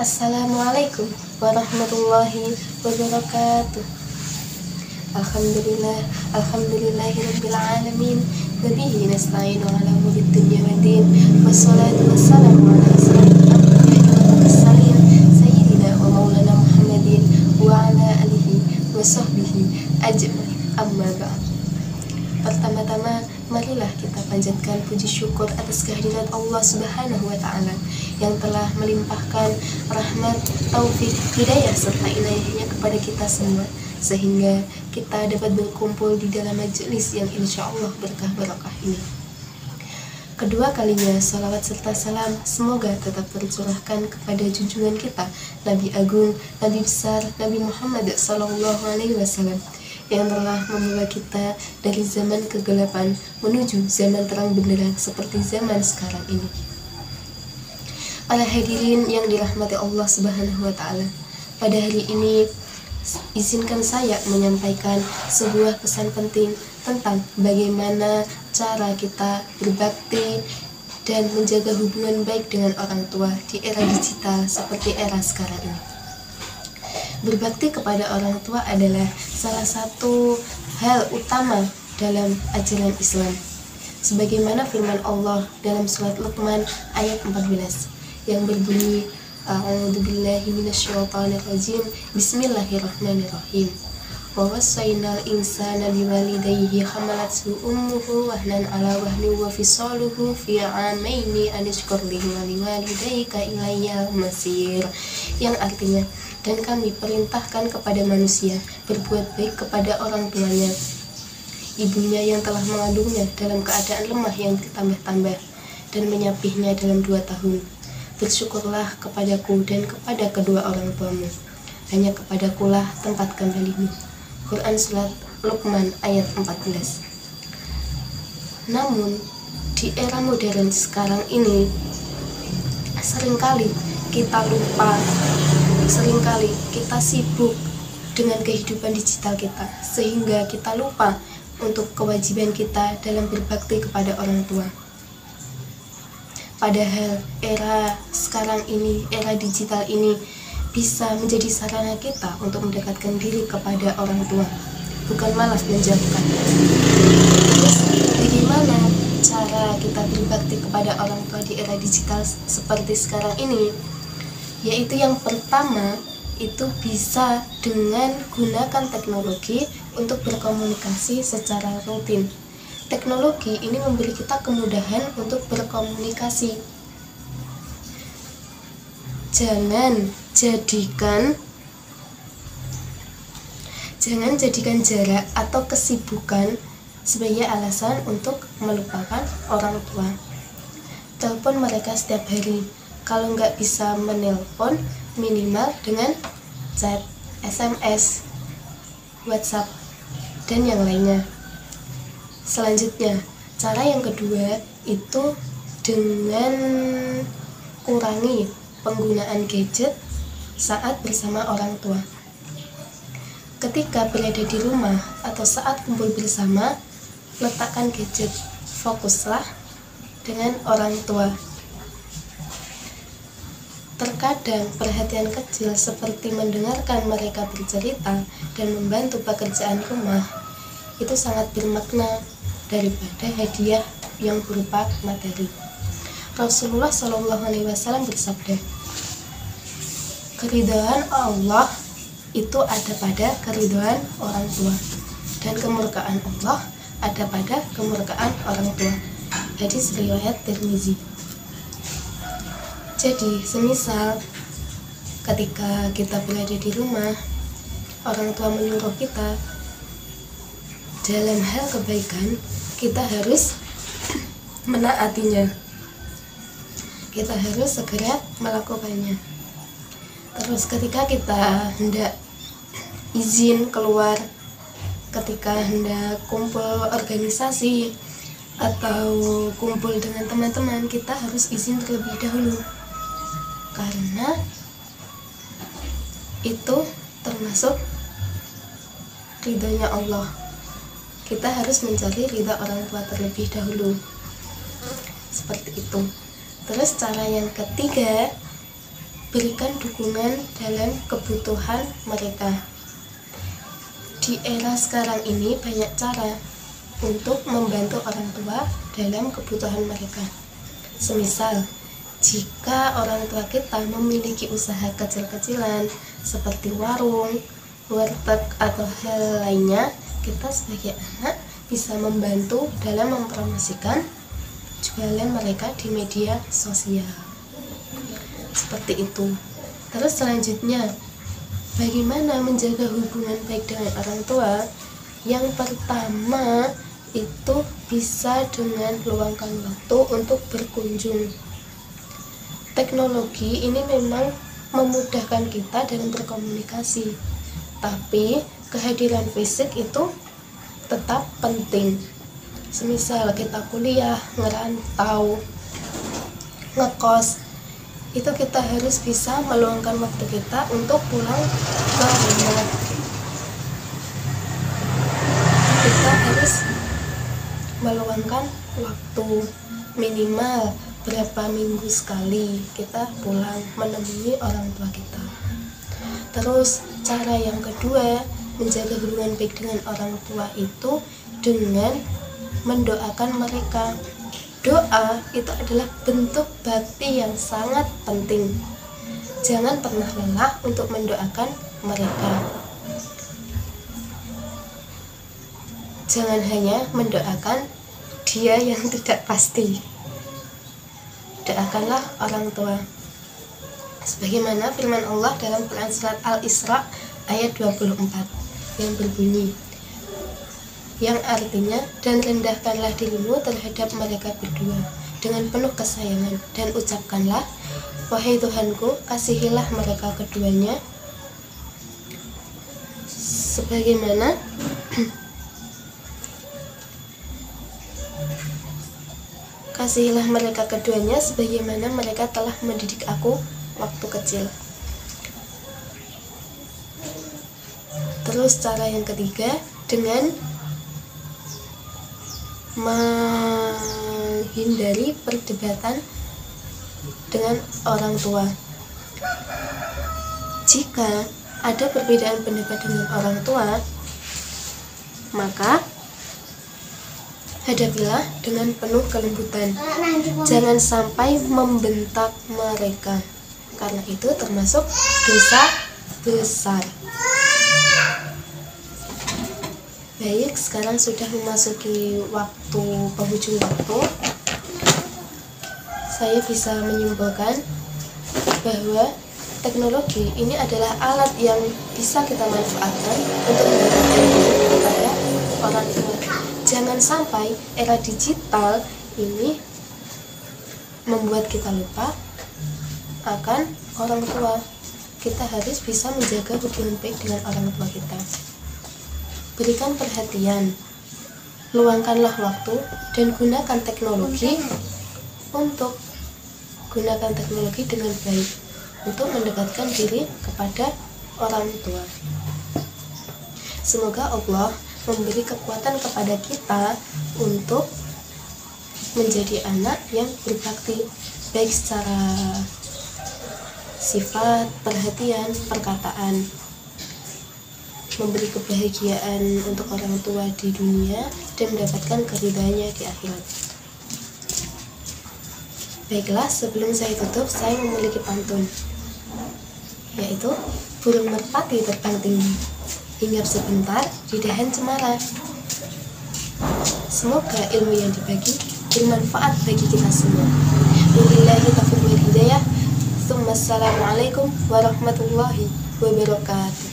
Assalamualaikum warahmatullahi wabarakatuh. Alhamdulillah, alhamdulillahirabbil alamin. Nabihi nasta'inu ala umuri dunya waddin. Wassalatu wassalamu ala asyrofil anbiya'i wal mursalin sayyidina wa maulana Muhammadin wa ala alihi wa sahbihi ajma'in. Amma ba'd. Pertama-tama, marilah kita panjatkan puji syukur atas kehadirat Allah Subhanahu wa Ta'ala yang telah melimpahkan rahmat, taufik, hidayah serta inayahnya kepada kita semua, sehingga kita dapat berkumpul di dalam majelis yang insya Allah berkah barokah ini. Kedua kalinya, salawat serta salam semoga tetap tercurahkan kepada junjungan kita, Nabi Agung, Nabi besar, Nabi Muhammad SAW, yang telah membawa kita dari zaman kegelapan menuju zaman terang benderang seperti zaman sekarang ini. Para hadirin yang dirahmati Allah Subhanahu wa Ta'ala, pada hari ini izinkan saya menyampaikan sebuah pesan penting tentang bagaimana cara kita berbakti dan menjaga hubungan baik dengan orang tua di era digital seperti era sekarang ini. Berbakti kepada orang tua adalah salah satu hal utama dalam ajaran Islam. Sebagaimana firman Allah dalam surat Luqman ayat 14 yang berbunyi, A'udzubillahi minasyaitonirrajim, Bismillahirrahmanirrahim. Wa wassaynal insana biwalidayhi hamalathu ummuhu wahnan ala wahnin wa fisaluhu fi 'amaini an ishkur li wa liwalidayka ilayya masir, yang artinya, dan kami perintahkan kepada manusia berbuat baik kepada orang tuanya, ibunya yang telah mengandungnya dalam keadaan lemah yang ditambah-tambah dan menyapihnya dalam 2 tahun. Bersyukurlah kepadaku dan kepada kedua orang tuamu, hanya kepadakulah tempat kembalimu. Quran Surat Luqman ayat 14. Namun di era modern sekarang ini seringkali kita lupa, seringkali kita sibuk dengan kehidupan digital kita, sehingga kita lupa untuk kewajiban kita dalam berbakti kepada orang tua. Padahal era sekarang ini, era digital ini bisa menjadi sarana kita untuk mendekatkan diri kepada orang tua, bukan malah menjauhkan. Terus bagaimana cara kita berbakti kepada orang tua di era digital seperti sekarang ini? Yaitu yang pertama, itu bisa dengan gunakan teknologi untuk berkomunikasi secara rutin. Teknologi ini memberi kita kemudahan untuk berkomunikasi. Jangan jadikan jarak atau kesibukan sebagai alasan untuk melupakan orang tua. Telepon mereka setiap hari. Kalau nggak bisa menelpon, minimal dengan chat, SMS, WhatsApp, dan yang lainnya. Selanjutnya, cara yang kedua itu dengan kurangi penggunaan gadget saat bersama orang tua. Ketika berada di rumah atau saat kumpul bersama, letakkan gadget, fokuslah dengan orang tua. Terkadang perhatian kecil seperti mendengarkan mereka bercerita dan membantu pekerjaan rumah itu sangat bermakna daripada hadiah yang berupa materi. Rasulullah SAW bersabda, keridhaan Allah itu ada pada keridhaan orang tua, dan kemurkaan Allah ada pada kemurkaan orang tua. Hadis riwayat Tirmizi. Jadi, semisal ketika kita berada di rumah, orang tua menyuruh kita dalam hal kebaikan, kita harus menaatinya. Kita harus segera melakukannya. Terus ketika kita hendak izin keluar, ketika hendak kumpul organisasi atau kumpul dengan teman-teman, kita harus izin terlebih dahulu, karena itu termasuk ridhonya Allah. Kita harus mencari ridha orang tua terlebih dahulu, seperti itu. Terus cara yang ketiga berikan dukungan dalam kebutuhan mereka. Di era sekarang ini banyak cara untuk membantu orang tua dalam kebutuhan mereka. Semisal, jika orang tua kita memiliki usaha kecil-kecilan seperti warung, warteg, atau hal lainnya, kita sebagai anak bisa membantu dalam mempromosikan jualan mereka di media sosial. Seperti itu. Terus selanjutnya, bagaimana menjaga hubungan baik dengan orang tua? Yang pertama itu bisa dengan meluangkan waktu untuk berkunjung. Teknologi ini memang memudahkan kita dalam berkomunikasi, tapi kehadiran fisik itu tetap penting. Semisal kita kuliah, ngerantau, ngekos, itu kita harus bisa meluangkan waktu kita untuk pulang ke rumah. Kita harus meluangkan waktu minimal berapa minggu sekali kita pulang menemui orang tua kita. Terus cara yang kedua menjaga hubungan baik dengan orang tua itu dengan mendoakan mereka. Doa itu adalah bentuk bakti yang sangat penting. Jangan pernah lelah untuk mendoakan mereka. Jangan hanya mendoakan dia yang tidak pasti. Doakanlah orang tua. Sebagaimana firman Allah dalam Quran surat Al-Isra ayat 24 yang berbunyi, yang artinya, dan rendahkanlah dirimu terhadap mereka berdua dengan penuh kesayangan, dan ucapkanlah, wahai Tuhanku, kasihilah mereka keduanya sebagaimana kasihilah mereka keduanya sebagaimana mereka telah mendidik aku waktu kecil. Terus cara yang ketiga dengan menghindari perdebatan dengan orang tua. Jika ada perbedaan pendapat dengan orang tua, maka hadapilah dengan penuh kelembutan. Jangan sampai membentak mereka, karena itu termasuk dosa besar. Baik, sekarang sudah memasuki waktu penghujung waktu. Saya bisa menyimpulkan bahwa teknologi ini adalah alat yang bisa kita manfaatkan untuk mendekatkan diri kepada orang tua. Jangan sampai era digital ini membuat kita lupa akan orang tua. Kita harus bisa menjaga hubungan baik dengan orang tua kita. Berikan perhatian, luangkanlah waktu, dan gunakan teknologi dengan baik untuk mendekatkan diri kepada orang tua. Semoga Allah memberi kekuatan kepada kita untuk menjadi anak yang berbakti, baik secara sifat, perhatian, perkataan, memberi kebahagiaan untuk orang tua di dunia dan mendapatkan keridhaannya di akhirat. Baiklah, sebelum saya tutup, saya memiliki pantun, yaitu burung merpati terbang tinggi, hinggap sebentar di dahan cemara. Semoga ilmu yang dibagi bermanfaat bagi kita semua. Wabillahi taufiq wal hidayah. Assalamualaikum warahmatullahi wabarakatuh.